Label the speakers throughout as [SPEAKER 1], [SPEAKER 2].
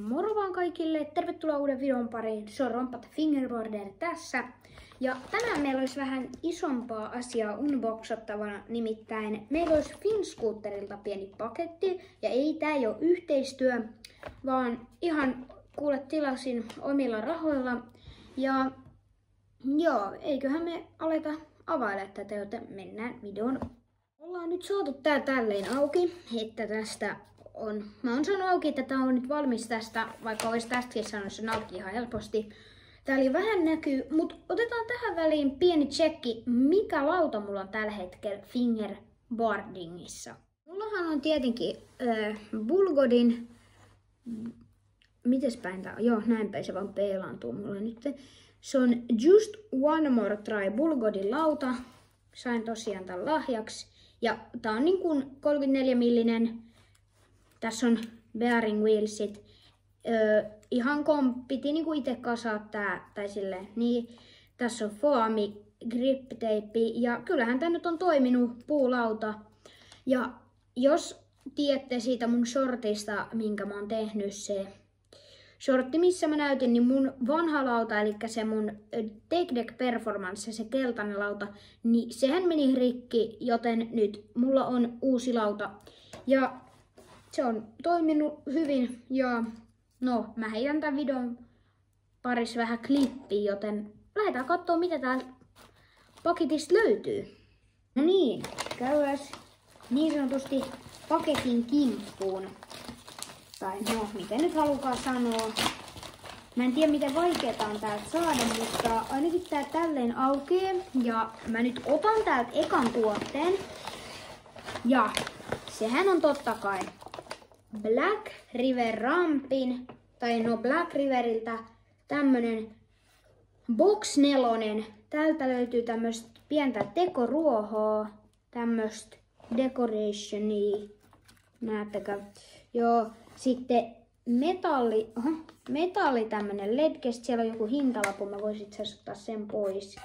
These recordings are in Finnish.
[SPEAKER 1] Moro vaan kaikille! Tervetuloa uuden videon pariin. Se on Rompat Fingerboarder tässä. Ja tänään meillä olisi vähän isompaa asiaa unboxattavana, nimittäin meillä olisi Finscooterilta pieni paketti. Ja tää ei ole yhteistyö, vaan ihan tilasin omilla rahoilla. Ja joo, eiköhän me aleta availemaan tätä, joten mennään videon. Ollaan nyt saatu tää tälleen auki, että tästä mä oon sanonut auki, että tää on nyt valmis tästä, vaikka olisi tästäkin sanonut sen auki ihan helposti. Täällä vähän näkyy, mutta otetaan tähän väliin pieni tsekki, mikä lauta mulla on tällä hetkellä fingerboardingissa. Mullahan on tietenkin Bulgodin, mites päin tää on? Joo, näin päin se vaan peilaantuu mulle nyt. Se on Just One More Try Bulgodin lauta. Sain tosiaan tän lahjaksi. Ja tää on niin kuin 34 millinen. Tässä on bearing wheelsit. Ihan piti niinku itse kasaa tää, tai silleen, niin tässä on foami, grip tape, ja kyllähän tää nyt on toiminut puulauta. Ja jos tiedätte siitä mun shortista, minkä mä oon tehnyt, se shortti, missä mä näytin, niin mun vanha lauta, eli se mun Take Deck Performance, se keltainen lauta, niin sehän meni rikki, joten nyt mulla on uusi lauta. Ja se on toiminut hyvin ja no, mä heitän tämän videon parissa vähän klippiä, joten lähdetään katsomaan, mitä täältä paketista löytyy. No niin, käydään niin sanotusti paketin kimppuun. Tai no, miten nyt halukaan sanoa. Mä en tiedä, miten vaikeaa on täältä saada, mutta ainakin tää tälleen aukeaa. Ja mä nyt otan täältä ekan tuotteen. Ja sehän on totta kai Black River Rampin, tai no Black Riveriltä tämmönen Box 4. Täältä löytyy tämmöstä pientä dekoruohoa, tämmöstä decorationia, näettekö? Joo, sitten metalli tämmönen ledkest, siellä on joku hintalappu, mä voisin itse asiassa ottaa sen pois.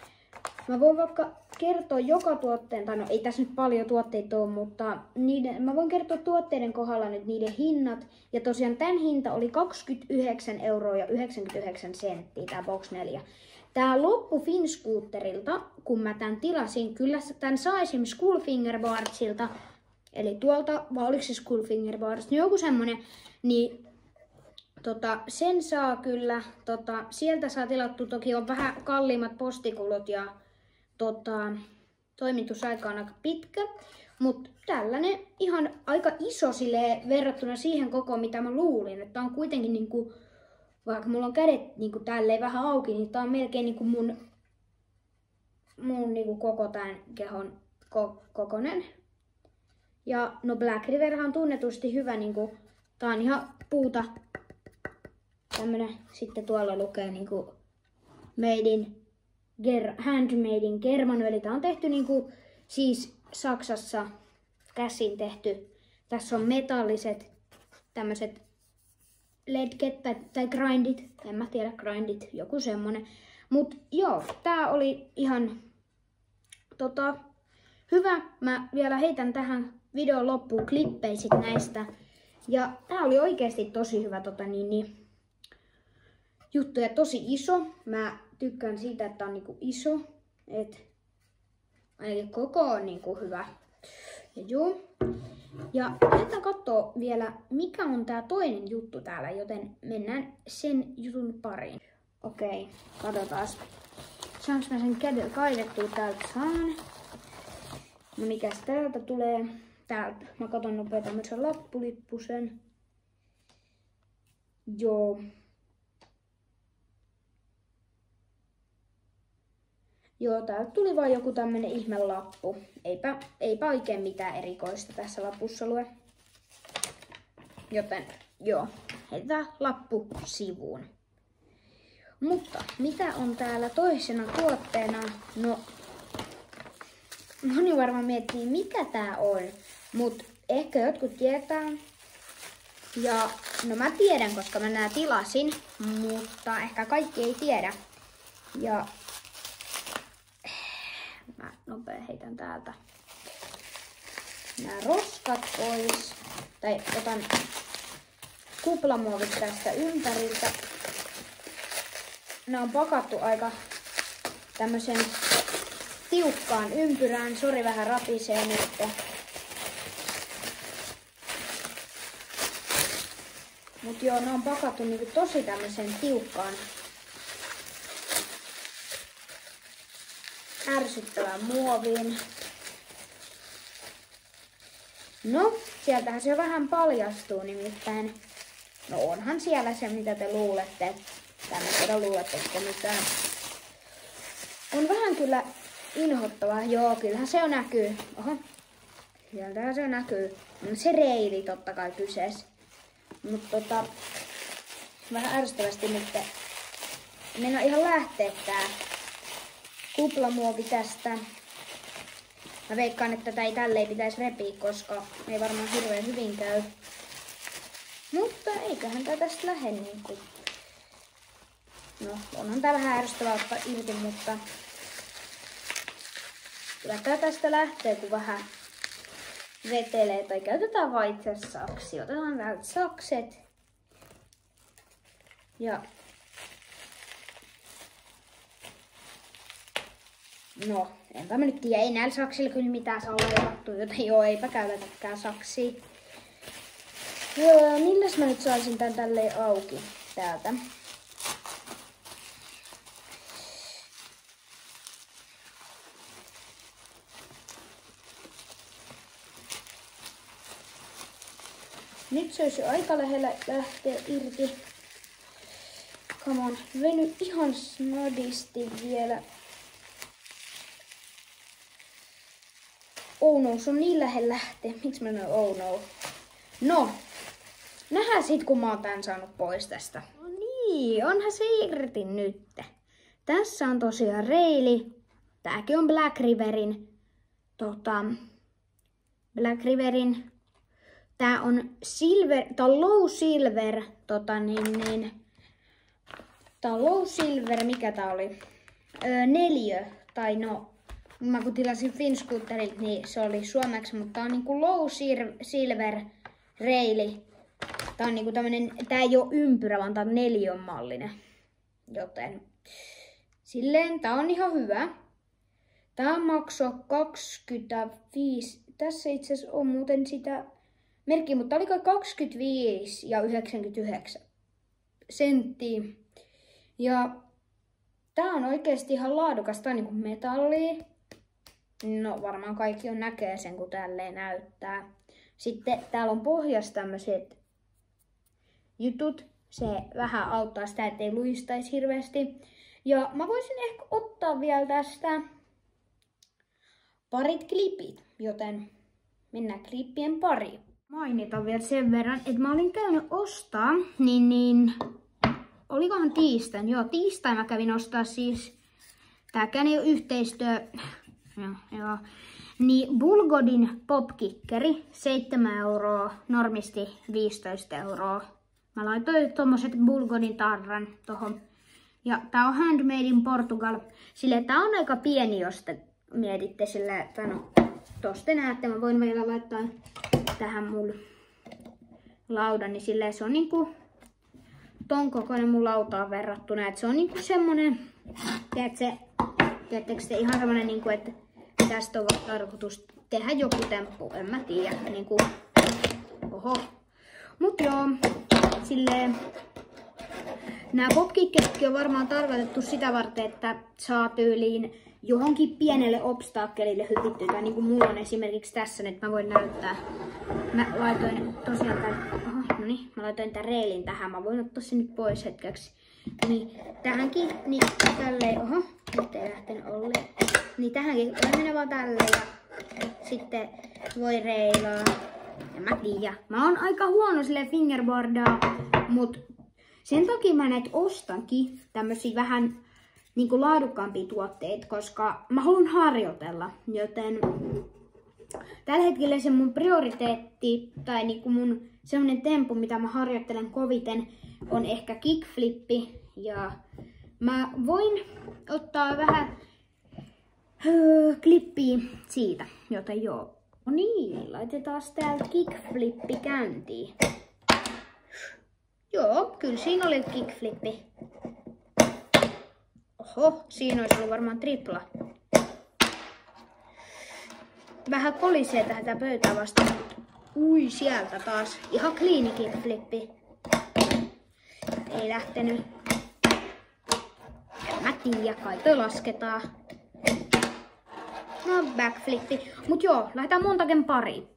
[SPEAKER 1] Mä voin vaikka kertoa joka tuotteen, tai no ei tässä nyt paljon tuotteita ole, mutta mä voin kertoa tuotteiden kohdalla nyt niiden hinnat. Ja tosiaan tämän hinta oli 29,99 € tää Box 4. Tää loppu Finscooterilta, kun mä tän tilasin, kyllä tän sai esimerkiksi School Fingerboardsilta, eli tuolta, vai oliko se School Fingerboards, niin joku semmonen, niin sen saa kyllä, sieltä saa tilattu, toki on vähän kalliimmat postikulut ja toimitusaika on aika pitkä, mutta tällainen ihan aika iso silleen verrattuna siihen koko mitä mä luulin, että on kuitenkin niinku, vaikka mulla on kädet niinku tälleen vähän auki, niin tää on melkein niinku mun niinku koko tän kehon kokonen. Ja no Black Riverhan on tunnetusti hyvä, niinku, tää on ihan puuta. Tämmönen, sitten tuolla lukee niinku handmade in Germany, eli tää on tehty niinku siis Saksassa käsin tehty. Tässä on metalliset tämmöset ledget tai grindit, en mä tiedä, grindit, joku semmonen. Mut joo, tää oli ihan hyvä. Mä vielä heitän tähän videon loppuun klippeisit näistä. Ja tää oli oikeesti tosi hyvä juttu ja tosi iso. Mä tykkään siitä, että on niinku iso. Ainakin koko on niinku hyvä. Ja joo. Ja lähdetään kattoo vielä, mikä on tää toinen juttu täällä, joten mennään sen jutun pariin. Okei, katsotaan. Saanko mä sen kädellä kaivettua täältä? Saan. No mikäs täältä tulee? Täältä. Mä katon nopea tämmösen lappulippusen. Joo. Joo, täältä tuli vaan joku tämmönen ihme lappu. Eipä oikein mitään erikoista tässä lapussa lue. Joten joo, heitetään lappu sivuun. Mutta mitä on täällä toisena tuotteena? No, moni varmaan miettii mikä tää on. Mut ehkä jotkut tietää. Ja no mä tiedän, koska mä nää tilasin. Mutta ehkä kaikki ei tiedä. Ja mä nopea heitän täältä nämä roskat pois. Tai otan kuplamuovit tästä ympäriltä. Nämä on pakattu aika tämmöisen tiukkaan ympyrään. Sori, vähän rapisee nyt. Mut joo, ne on pakattu niinku tosi tämmöisen tiukkaan ärsyttävään muoviin. No, sieltähän se jo vähän paljastuu nimittäin. No onhan siellä se, mitä te luulette. Tänne luulette, että mitään. On vähän kyllä inhottavaa. Joo, kyllähän se jo näkyy. Oho. Sieltähän se jo näkyy. No, se reili totta kai kyseessä. Mutta vähän ärsyttävästi nyt. Mennään ihan lähteä tää kuplamuovi tästä. Mä veikkaan, että tätä ei tälleen pitäisi repiä, koska ei varmaan hirveän hyvin käy. Mutta eiköhän tää tästä lähde niinku. No, onhan tää vähän ärsyttävää ottaa irti, mutta kyllä tää tästä lähtee, kun vähän vetelee. Tai käytetään vaan itse saksi. Otetaan täältä sakset. Ja no, enpä mä nyt tiedä, ei näillä saksilla kyllä mitään saa leivottua, joten joo, eipä käytetäkään saksia. Milläs mä nyt saisin tän tälleen auki täältä? Nyt se olisi aika lähellä lähteä irti. Come on, veny ihan snadisti vielä. Oh no, se on niin lähellä lähteä. Miksi mä sanoin oh no? No, nähdään sit kun mä oon tän saanut pois tästä. No niin, onhan se irti nyt. Tässä on tosiaan reili. Tääkin on Black Riverin. Tää on silver, tää on low silver, tää on low silver, mikä tää oli? 4, tai no, mä kun tilasin Finscooterilta, niin se oli suomeksi, mutta tää on niinku low silver reili. Tää on niinku tämmönen, tää ei oo ympyrä, vaan tää on 4-mallinen. Joten, silleen tää on ihan hyvä. Tää maksoi 25, tässä itse asiassa on muuten sitä merkki, mutta oliko 25 ja 99 senttiä. Ja tää on oikeesti ihan laadukas, tää on niinku metallia. No varmaan kaikki on näkee sen, kun tälleen näyttää. Sitten täällä on pohjassa tämmöiset jutut. Se vähän auttaa sitä, ettei luistaisi hirveästi. Ja mä voisin ehkä ottaa vielä tästä parit klipit, joten mennään klippien pariin. Mainitaan vielä sen verran, että mä olin käynyt ostaa, niin olikohan tiistain? Joo, tiistain mä kävin ostaa siis, tääkään ei ole yhteistyö, joo. Niin Bulgodin popkikkeri, 7 €, normisti 15 €. Mä laitoin tommoset Bulgodin tarran tohon. Ja tää on handmade in Portugal. Silleen tää on aika pieni, jos te mietitte silleen, että no, tosta näette, mä voin vielä laittaa tähän mun laudan, niin silleen se on niinku ton kokoinen mun lautaan verrattuna. Et se on niinku semmonen, tiedättekö te ihan semmonen niinku, että tästä on tarkoitus tehdä joku temppu, en mä tiedä, niinku, oho. Mut joo, silleen, nää popkikkeritkin on varmaan tarkoitettu sitä varten, että saa tyyliin johonkin pienelle obstaakkelille hypittyä. Tai niin kuin mulla on esimerkiksi tässä, että mä voin näyttää. Mä laitoin tosiaan mä laitoin tän reilin tähän. Mä voin ottaa sen nyt pois hetkeksi. Niin tähänkin, niin tälleen, nyt ei lähtenyt olleen. Niin tähänkin voi mennä vaan tälleen ja sitten voi reilaa. Ja mä tiedän. Mä oon aika huono silleen fingerboardaa, mut sen takia mä näet ostankin tämmösiä vähän niinku laadukkaampia tuotteita, koska mä haluan harjoitella, joten tällä hetkellä se mun prioriteetti tai niinku mun semmonen temppu, mitä mä harjoittelen koviten, on ehkä kickflippi ja mä voin ottaa vähän klippiä siitä, joten joo. No niin, laitetaan täältä kickflippi käyntiin. Kyllä siinä oli kickflippi. Oho, siinä olisi ollut varmaan tripla. Vähän kolisee tätä pöytää vastaan. Ui, sieltä taas. Ihan clean kickflippi. Ei lähtenyt. En mä tiedä, kai toi lasketaan. No, backflippi. Mut joo, lähdetään montaken pariin.